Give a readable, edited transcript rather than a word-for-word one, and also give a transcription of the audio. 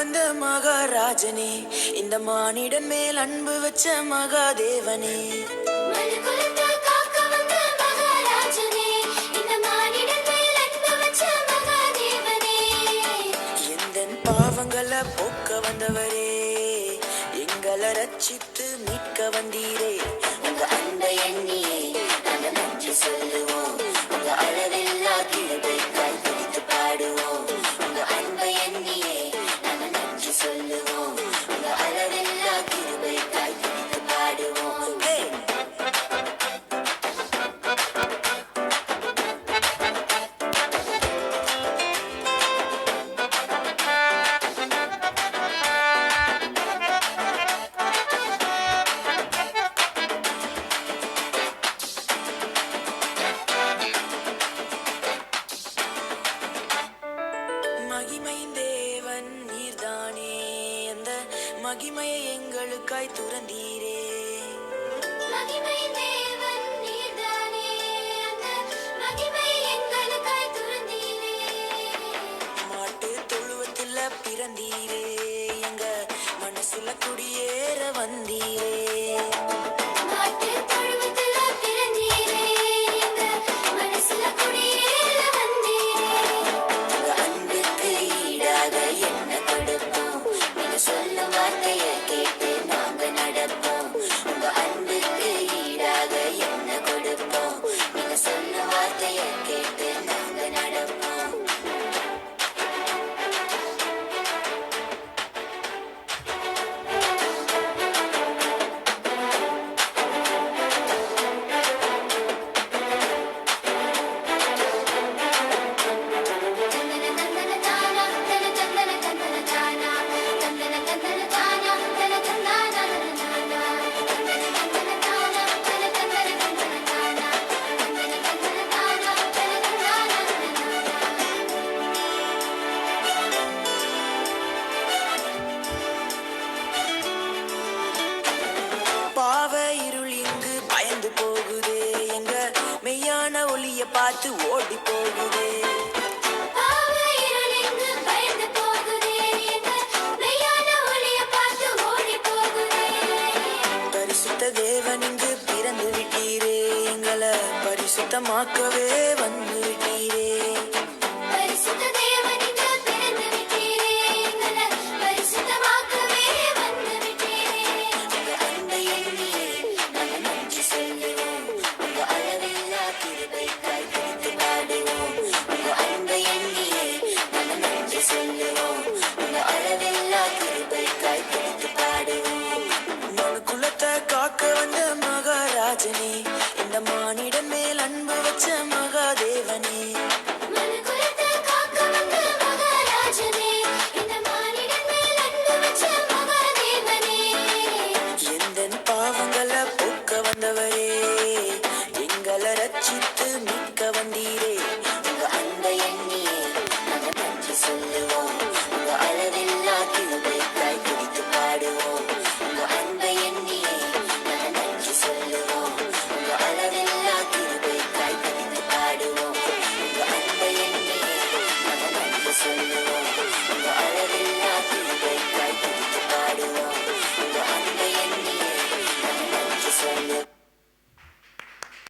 வந்த மகாராஜனே, இந்த மானிடன் மேல் அன்பு வச்ச மகாதேவனே. எந்தன் பாவங்களை போக்க வந்தவரே, எங்களை ரட்சித்து மீட்க வந்தீரே. உங்க அன்பை எண்ணியே நாங்கள் நன்றி சொல்லுவோம். உங்க அளவில்லா கிருபை கைப்பிடித்து பாடுவோம். உங்க அன்பை எண்ணியே நாங்கள் நன்றி சொல்லுவோம். உங்க அளவில்லா கிருபை கைப்பிடித்து பாடுவோம். மகிமையின் தேவன் நீர்தானே, அந்த மகிமையை எங்களுக்காய் துறந்தீரே. மாட்டு தொழுவத்தில் பிறந்தீரே, எங்க மனசுல குடியேற வந்தீரே. சொல்லும் வார்த்தையை கேட்டு நாங்க நடப்போம். உங்க அன்புக்கு ஈடாக என்ன கொடுப்போம்? நீங்க சொல்லும் வார்த்தையை கேட்டு நாங்க நடப்போம். பாவ இருள் இங்கு பயந்து போகுதே, எங்க மெய்யான ஒளிய பார்த்து ஓடி போகுதே. பரிசுத்த தேவன் இங்கு பிறந்து விட்டீரே, எங்களை பரிசுத்தமாக்கவே வந்து விட்டீரே. மனு குலத்தை காக்க வந்த மகாராஜனே,